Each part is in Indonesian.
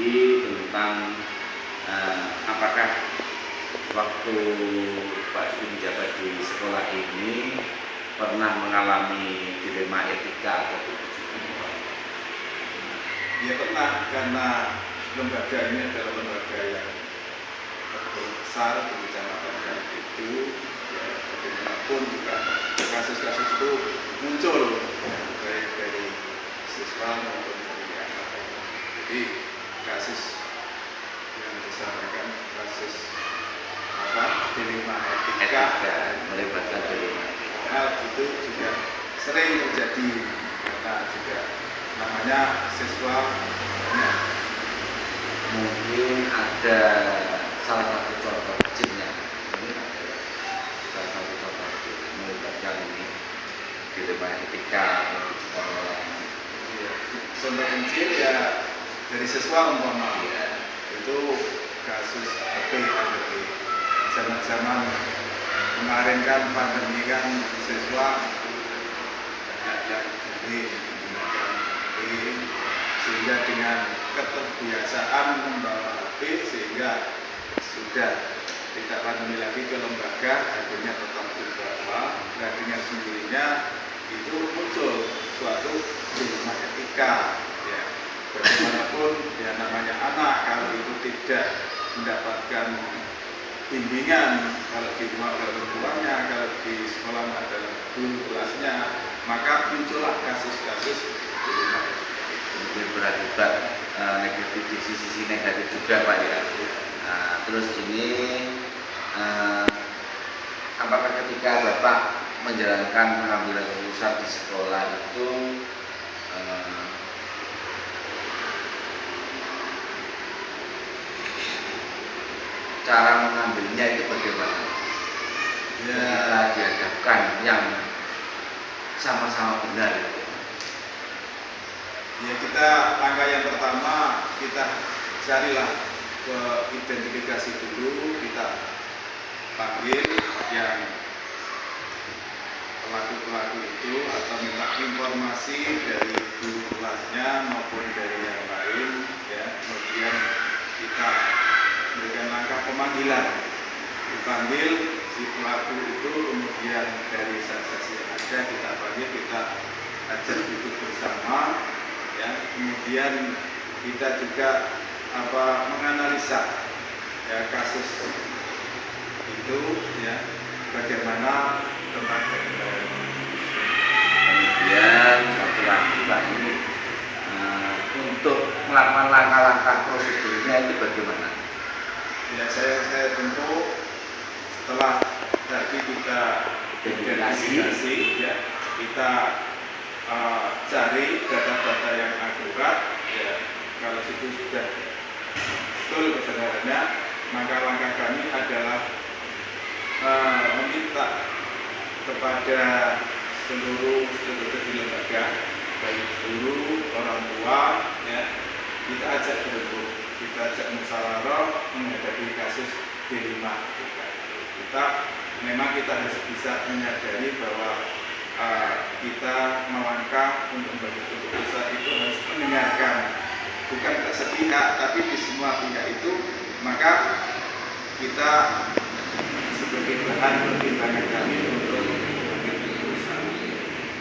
lagi tentang apakah waktu Pak Sudi menjabat di sekolah ini pernah mengalami dilema etika atau tidak? Ya pernah, karena lembaga ini adalah lembaga yang terbesar di Kecamatan Garut itu. Ya, bagaimanapun juga kasus-kasus itu muncul, ya, baik dari siswa maupun dari anak. Jadi kasus yang disampaikan kasus dilema etika melibatkan dilema hal itu juga sering terjadi karena juga namanya siswa banyak. Mungkin ada salah satu contoh kecilnya, mungkin ada salah satu contoh kecil melibatkan ini dilema etika atau orang. Ya, contoh kecil ya dari siswa umpama ya, itu kasus HP zaman-zaman kemarin kan pandemi kan siswa banyak yang jadi menggunakan HP, sehingga dengan keterbiasaan membawa HP sehingga sudah tidak pandemi lagi ke lembaga, akhirnya tetap dibawa. Nah dengan sendirinya itu muncul suatu dilema etika. Ya, bagaimanapun ya namanya anak, kalau itu tidak mendapatkan bimbingan, kalau di rumah oleh orang tuanya, kalau di sekolah adalah guru kelasnya, maka muncullah kasus-kasus dilema etika. Mungkin berakibat negatif di sisi negatif juga Pak ya. Terus ini apakah ketika Bapak menjalankan pengambilan keputusan di sekolah itu cara mengambilnya itu bagaimana? Ya, Kita dihadapkan yang sama-sama benar. Ya, kita langkah yang pertama kita carilah ke identifikasi dulu, kita panggil yang pelaku-pelaku itu atau minta informasi dari guru kelasnya maupun dari yang lain, ya. Kemudian kita berikan langkah pemanggilan, dipanggil si pelaku itu, kemudian dari saksi yang ada kita panggil, kita ajak duduk bersama. Ya, kemudian kita juga menganalisa ya kasus itu, ya, bagaimana tentang kebenaran. Kemudian satu lagi Pak ini untuk melakukan langkah-langkah prosedurnya itu bagaimana? Ya, saya tentu setelah tadi kita identifikasi, ya, kita cari data-data yang akurat, ya. Kalau itu sudah betul kebenarannya, maka langkah kami adalah meminta kepada seluruh stakeholder di lembaga, baik guru, orang tua, ya, kita ajak berembuk, kita ajak musyawarah menghadapi kasus dilema etika. Kita harus bisa menyadari bahwa kita melangkah untuk membuat keputusan itu harus mendengarkan, bukan ke sepihak, tapi di semua pihak itu, maka kita sebagai bahan pertimbangan kami untuk mengambil keputusan.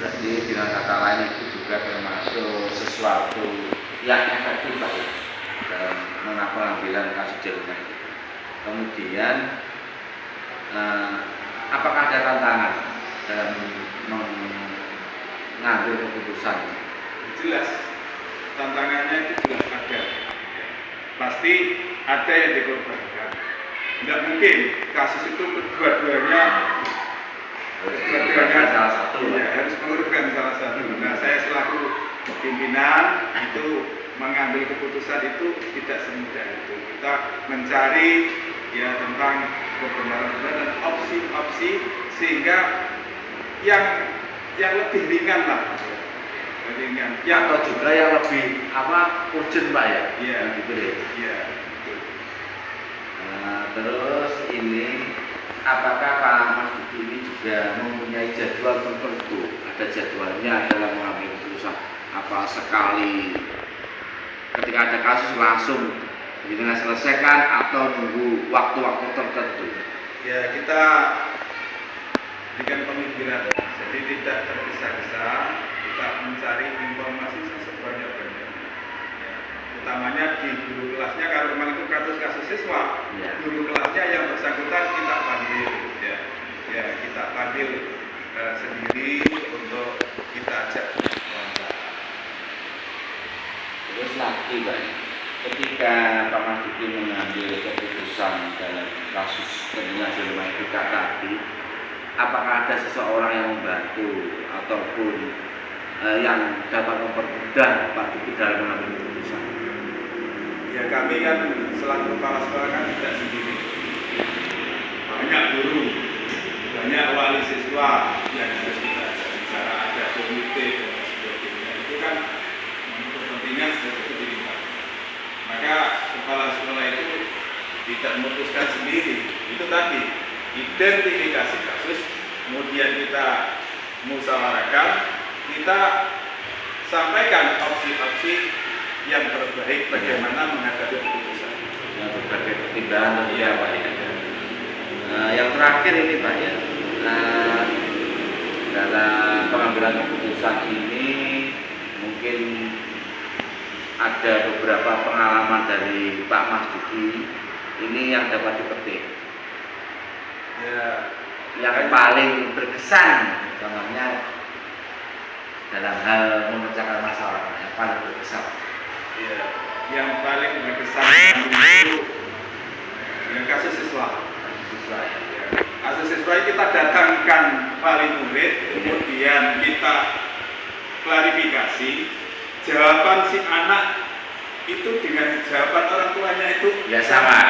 Berarti dengan kata lain itu juga termasuk sesuatu yang efektif Pak ya, dalam pengambilan kasus dilema itu. Kemudian apakah ada tantangan dalam mengambil keputusan? Jelas, tantangannya itu jelas ada. Pasti ada yang dikorbankan. Tidak mungkin kasus itu kedua-duanya salah satu. Ya, harus mengorbankan salah satu. Nah, saya selaku pimpinan itu mengambil keputusan itu tidak semudah itu. Kita mencari ya tentang kebenaran dan opsi-opsi sehingga yang lebih ringan lah, ringan. Atau juga yang lebih urgent Pak ya? Iya. Gitu ya. Iya. Terus ini apakah Pak Mas Dudi ini juga mempunyai jadwal tertentu? Ada jadwalnya dalam mengambil keputusan? Apa sekali ketika ketika ada kasus langsung dengan selesaikan atau nunggu waktu-waktu tertentu? Ya, kita berikan pemikiran, jadi tidak tergesa-gesa, kita mencari informasi sebanyak-banyaknya. Ya, utamanya di guru kelasnya, kalau memang itu kasus-kasus siswa, Ya. guru kelasnya yang bersangkutan kita panggil, ya kita panggil sendiri untuk kita ajak wawancara. Terus lagi Pak, ketika Pak Mas Duki mengambil keputusan dalam kasus penyelesaian rumah duka tadi, apakah ada seseorang yang membantu ataupun yang dapat mempermudah Pak Duki dalam mengambil keputusan? Ya, kami kan selaku kepala sekolah kan tidak sendiri, banyak guru, banyak wali siswa yang harus kita ajak bicara, ada komite dan sebagainya. Itu kan kepentingan seperti ini Pak. Maka kepala sekolah itu tidak memutuskan sendiri. Itu tadi identifikasi kasus, kemudian kita musyawarahkan, kita sampaikan opsi-opsi yang terbaik bagaimana menghadapi keputusan. Yang berbagai pertimbangan ya Pak ya. Yang terakhir ini Pak ya, dalam pengambilan keputusan ini mungkin ada beberapa pengalaman dari Pak Mas Duki ini yang dapat dipetik. Ya, Yang paling berkesan, contohnya dalam hal memecahkan masalah yang paling berkesan. ya, yang paling berkesan itu yang kasus siswa. Siswa ya. Kasus siswa kita datangkan wali murid, kemudian kita klarifikasi jawaban si anak itu dengan jawaban orang tuanya itu Ya sama.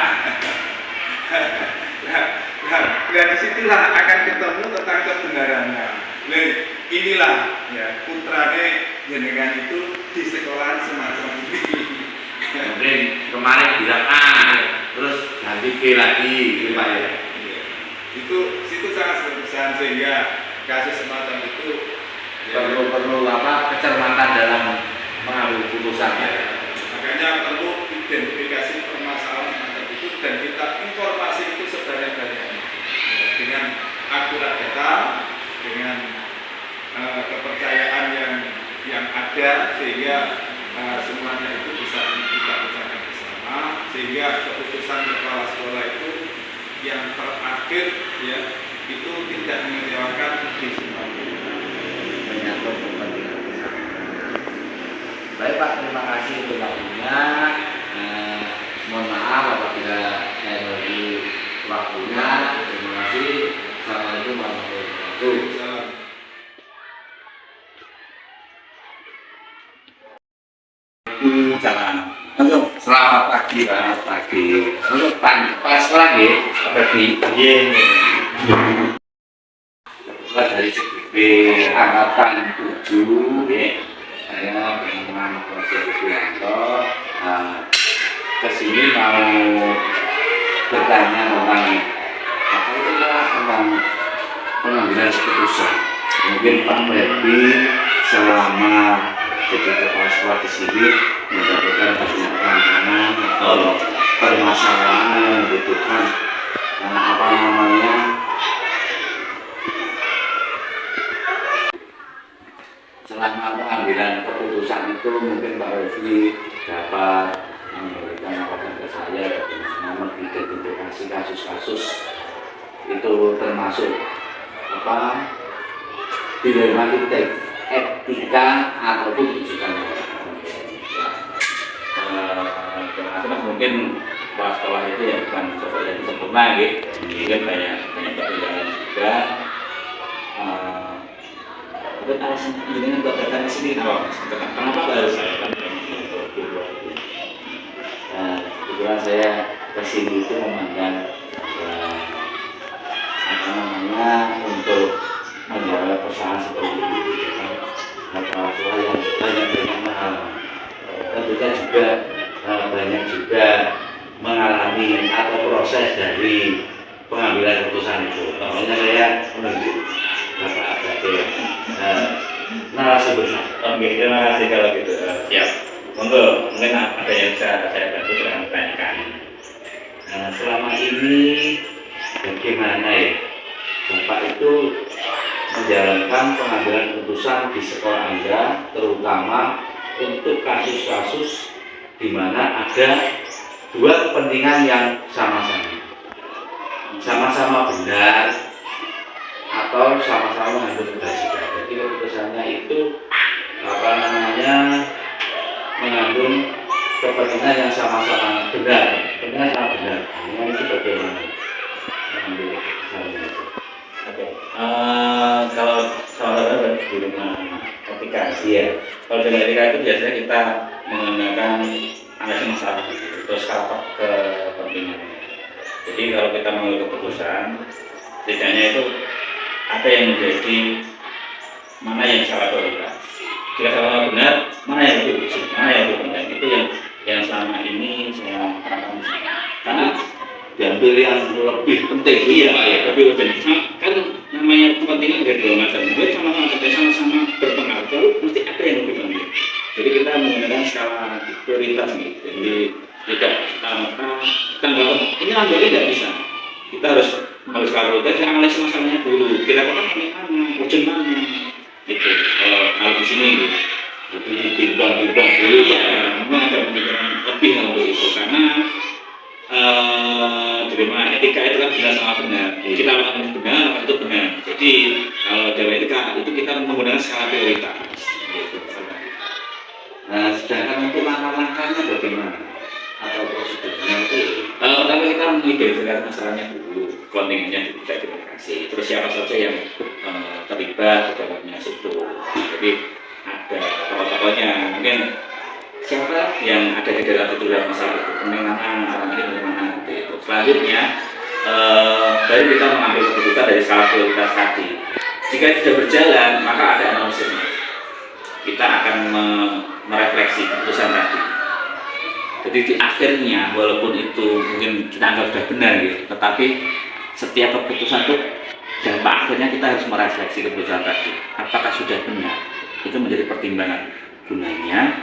Nah, dari situlah akan ketemu tentang kebenarannya. Nah, inilah ya putrane jenengan itu di sekolahan semacam ini. Mungkin kemarin bilang A, terus ganti B lagi, gitu Pak ya. Itu sangat berkesan, sehingga kasus semacam itu Perlu kecermatan dalam mengambil keputusan ya. Makanya perlu identifikasi permasalahan semacam itu dan kita informasi itu sebanyak-banyaknya dengan akurat data, dengan kepercayaan yang ada, sehingga semuanya itu bisa kita bicarakan bersama, sehingga keputusan kepala sekolah itu yang terakhir ya itu tidak mengecewakan di semua. Menyangkut kepentingan bersama. Baik Pak, terima kasih untuk waktunya. Mohon maaf apabila saya bagi waktunya. Terima kasih. Assalamualaikum warahmatullahi wabarakatuh. Untuk selamat pagi Pak. Untuk Pak sekolah ya, pagi. Dari CGP angkatan 7 ya, saya dengan Profesor Suyanto kesini mau bertanya tentang pengambilan keputusan. Mungkin Pak Ferdi selama jadi kepala sekolah di sini mendapatkan banyak tantangan atau permasalahan yang membutuhkan selama pengambilan keputusan itu mungkin Pak Refli dapat memberikan arahan ke saya bagaimana mengidentifikasi kasus-kasus itu termasuk dilematik etika ataupun tujuan mungkin Pak sekolah itu ya bukan sosok yang sempurna gitu, mungkin banyak pertimbangan juga. Tapi alasan dengan kok datang ke sini kenapa harus saya kan kebetulan saya ke sini itu memandang untuk menjaga persoalan seperti ini masalah yang banyak mahal, tentunya juga banyak juga mengalami atau proses dari pengambilan keputusan itu. Makanya saya menunjuk Bapak Abdul narasumber. Oke, terima kasih kalau gitu. Siap. Monggo, mungkin ada yang bisa saya bantu silahkan tanyakan. Nah, selama ini bagaimana ya Bapak itu menjalankan pengambilan keputusan di sekolah Anda, terutama untuk kasus-kasus di mana ada dua kepentingan yang sama-sama benar atau sama-sama mengandung kebajikan. Jadi keputusannya itu mengandung kepentingan yang sama-sama benar, kepentingan sama benar. Nah, itu bagaimana mengambil keputusan itu? Oke, kalau saudara di rumah etika, iya. Kalau dengan etika itu biasanya kita menggunakan analisis masalah, terus kapak kepentingannya. Jadi kalau kita mengambil keputusan, setidaknya itu ada yang menjadi mana yang salah prioritas. Jika salah benar, mana yang lebih urgent, mana yang lebih penting. Itu yang selama ini saya terapkan. Karena diambil yang lebih penting, iya, lebih urgent. Kan namanya kepentingan dari dua macam. Jadi sama-sama berpengaruh, lalu mesti ada yang lebih penting. Jadi kita menggunakan skala prioritas nih. Jadi tidak ini ambilnya tidak bisa. Kita harus skala prioritas, kita analisis masalahnya dulu. Kita katakan mana, urgent mana. Itu kalau di sini gitu. Jadi timbang dulu ya, memang ada pemikiran lebih untuk itu karena di rumah etika itu kan benar sama benar. Kita lakukan itu benar, lakukan itu benar. Jadi kalau dalam etika itu kita menggunakan skala prioritas. Gitu. Nah, sedangkan untuk langkah-langkahnya bagaimana? Atau prosedurnya itu? Pertama kita mengidentifikasi masalahnya dulu, kontennya tidak identifikasi. Terus siapa saja yang terlibat ke dalamnya situ. Jadi ada tokoh-tokohnya, mungkin siapa yang ada di dalam tujuan masalah itu, kemenangan orang ini bagaimana itu. Selanjutnya baru kita mengambil keputusan dari skala prioritas tadi. Jika sudah berjalan, maka ada analisisnya. Kita akan merefleksi keputusan tadi. Jadi di akhirnya walaupun itu mungkin kita anggap sudah benar gitu, tetapi setiap keputusan itu dampak akhirnya kita harus merefleksi keputusan tadi. Apakah sudah benar? Itu menjadi pertimbangan. Gunanya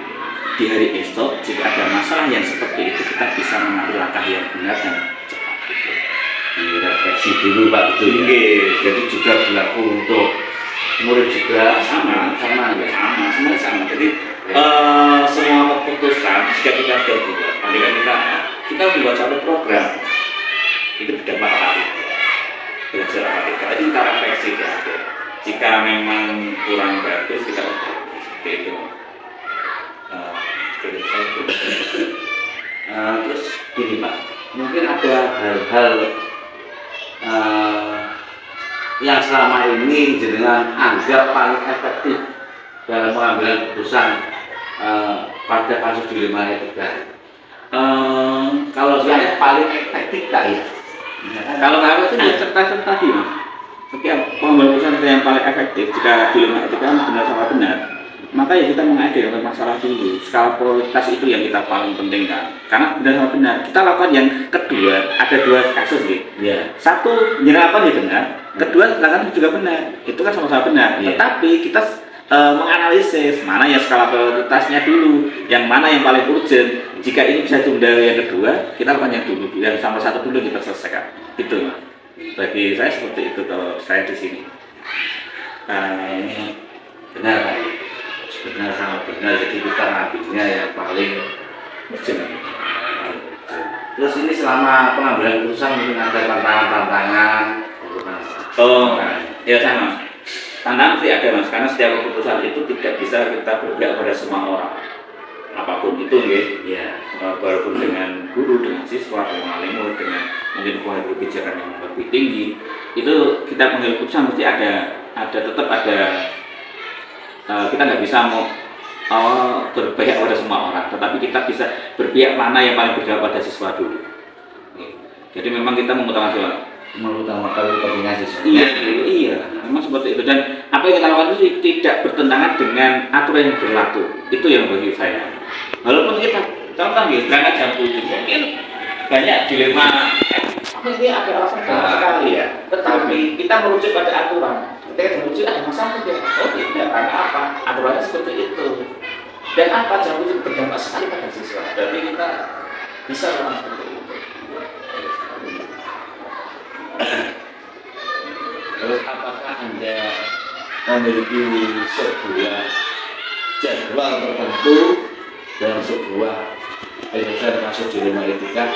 di hari esok jika ada masalah yang seperti itu kita bisa mengambil langkah yang benar dan cepat. Direfleksi dulu Pak itu ya. Jadi juga berlaku untuk murid juga sama. Jadi semua keputusan jika kita sudah buat, kita membuat satu program itu berdampak apa? Belajar apa? Itu kita refleksi di akhir. Jika memang kurang bagus kita ubah. Seperti itu. Terus gini Pak, mungkin ada hal-hal yang selama ini jenengan anggap paling efektif dalam mengambil keputusan pada kasus dilema etika. Kalau yang paling efektif tak ya? Kalau itu serta tadi Mas. Setiap pengambilan keputusan yang paling efektif jika dilema etika benar sama benar, maka ya kita mengadil masalah dulu. Skala prioritas itu yang kita paling pentingkan. Karena benar sama benar. Kita lakukan yang kedua, ada dua kasus gitu. Yeah. Satu menyerahkan ya benar, kedua lakukan juga benar. Itu kan sama-sama benar. Yeah. Tetapi kita menganalisis mana yang skala prioritasnya dulu, yang mana yang paling urgent. Jika ini bisa tunda yang kedua, kita lakukan yang dulu, yang sama satu dulu kita selesaikan. Itu Mas. Bagi saya seperti itu kalau saya di sini. Ini benar Pak. Benar sama benar, jadi kita ngambilnya yang paling urgent. Terus ini selama pengambilan keputusan mungkin ada tantangan-tantangan. Ya sama. Tantangan sih ada Mas, karena setiap keputusan itu tidak bisa kita berpihak pada semua orang. Apapun itu ya. Walaupun dengan guru, dengan siswa, dengan wali murid, dengan mungkin pengambil kebijakan yang lebih tinggi, itu kita mengambil keputusan mesti tetap ada. Kita nggak bisa mau berpihak pada semua orang, tetapi kita bisa berpihak mana yang paling berdampak pada siswa dulu. Jadi memang kita mengutamakan kepentingan siswa. Iya, memang seperti itu. Dan apa yang kita lakukan itu tidak bertentangan dengan aturan yang berlaku. Itu yang bagi saya. Walaupun kita contoh berangkat jam 7, mungkin banyak dilema. Ini ada alasan sekali ya. Tetapi kita merujuk pada aturan. Ketika merujuk ada masalah tidak. Oh tidak, karena apa? Aturannya seperti itu. Dan apa jam itu berdampak sekali pada siswa. Jadi kita bisa memang seperti itu. Terus apakah Anda memiliki sebuah jadwal tertentu dalam sebuah penyelesaian kasus dilema etika?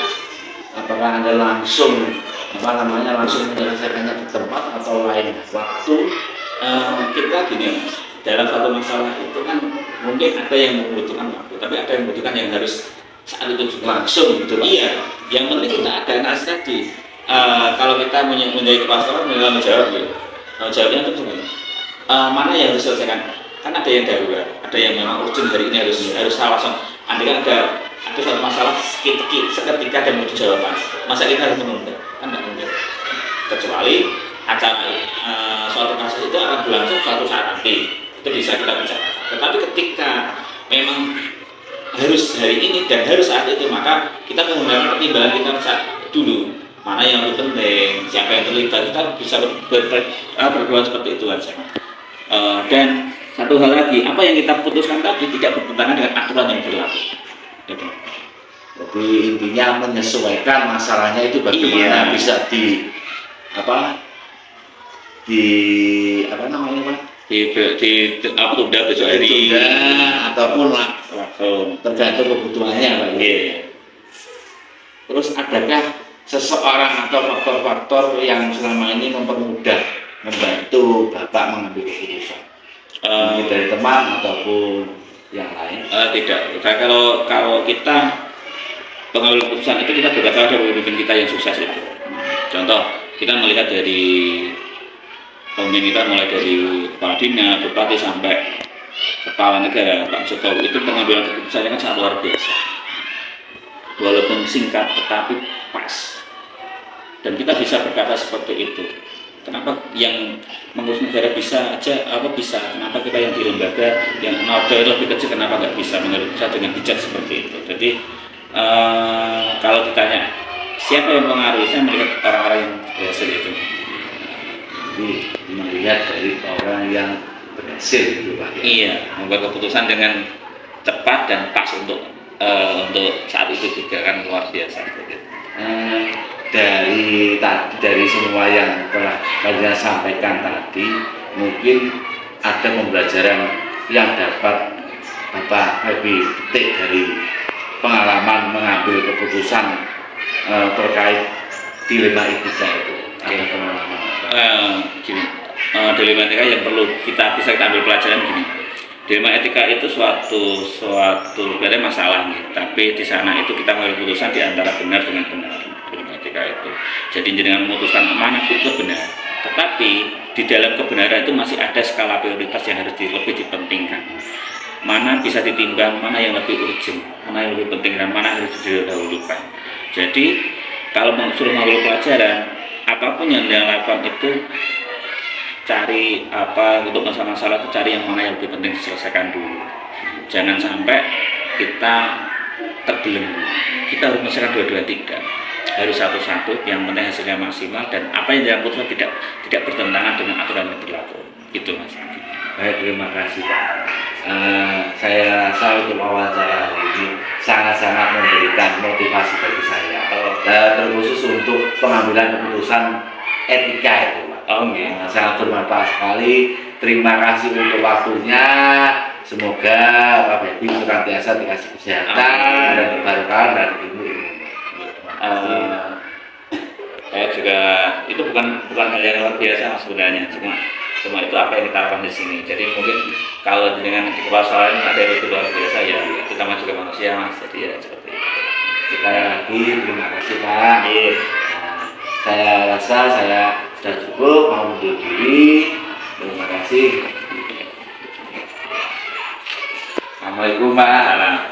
Apakah Anda langsung langsung menyelesaikannya di tempat atau lain waktu? Kita gini, dalam satu masalah itu kan mungkin ada yang membutuhkan waktu, tapi ada yang membutuhkan yang harus saat itu juga langsung gitu. Iya, yang penting kita ada analisis tadi. Kalau kita menjadi kepala sekolah menjawab ya, jawabnya itu mana yang harus diselesaikan. Kan ada yang darurat, ada yang memang urgent hari ini harus langsung. Andai kan ada suatu masalah seketika dan butuh jawaban, masa kita harus menunda? Kan tidak mungkin. Kecuali acara suatu kasus itu akan berlangsung suatu saat nanti, itu bisa kita bicarakan. Tetapi ketika memang harus hari ini dan harus saat itu, maka kita menggunakan pertimbangan kita saat dulu. Mana yang lebih penting, siapa yang terlibat, kita bisa berbuat seperti itu aja. Dan satu hal lagi, apa yang kita putuskan tadi tidak bertentangan dengan aturan yang berlaku. Jadi intinya menyesuaikan masalahnya itu bagaimana bisa tunda besok hari ataupun tergantung kebutuhannya Pak. Terus adakah seseorang atau faktor-faktor yang selama ini mempermudah membantu Bapak mengambil keputusan? Dari teman ataupun yang lain? Tidak. Kalau kita pengambil keputusan itu kita berkata ada pemimpin kita yang sukses itu. Contoh, kita melihat dari pemimpin kita mulai dari kepala dinas, bupati sampai kepala negara Pak Jokowi, itu pengambilan keputusannya kan sangat luar biasa. Walaupun singkat tetapi pas. Dan kita bisa berkata seperti itu. Kenapa yang mengurus negara bisa aja, bisa? Kenapa kita yang di lembaga yang noda itu lebih kecil, kenapa nggak bisa menurut saya dengan bijak seperti itu? Jadi kalau ditanya siapa yang mengaruhi, saya melihat orang-orang yang berhasil itu. Jadi melihat dari orang yang berhasil itu Pak. Iya, membuat keputusan dengan cepat dan pas untuk saat itu juga kan luar biasa. Dari semua yang telah kalian sampaikan tadi, mungkin ada pembelajaran yang dapat Bapak lebih petik dari pengalaman mengambil keputusan terkait dilema etika itu. Ada pengalaman? Dilema etika yang perlu kita ambil pelajaran gini. Dilema etika itu suatu sebenarnya masalah nih, tapi di sana itu kita mengambil keputusan di antara benar dengan benar. Dilema etika itu. Jadi dengan memutuskan mana pun benar. Tetapi di dalam kebenaran itu masih ada skala prioritas yang harus lebih dipentingkan. Mana bisa ditimbang, mana yang lebih urgent, mana yang lebih penting dan mana harus didahulukan. Jadi kalau suruh mengambil pelajaran, apapun yang Anda lakukan itu cari untuk masalah-masalah itu cari yang mana yang lebih penting diselesaikan dulu. Jangan sampai kita terbelenggu. Kita harus menyelesaikan dua-dua, tidak. Harus satu-satu, yang penting hasilnya maksimal dan apa yang dilakukan tidak bertentangan dengan aturan yang berlaku. Itu Mas. Baik, terima kasih Pak. Saya rasa untuk wawancara hari ini sangat-sangat memberikan motivasi bagi saya, terkhusus untuk pengambilan keputusan etika itu Pak. Sangat bermanfaat sekali. Terima kasih untuk waktunya. Semoga Pak Bedi senantiasa dikasih kesehatan dan keberkahan dari ilmu. Saya juga itu bukan hal yang luar biasa Mas, sebenarnya cuma itu apa yang kita lakukan di sini. Jadi mungkin kalau dengan di kepala sekolah ini ada yang lebih luar biasa ya, kita juga manusia Mas, jadi ya seperti itu. Sekali lagi terima kasih Pak. Saya rasa saya sudah cukup, mau undur diri. Terima kasih. Assalamualaikum Pak.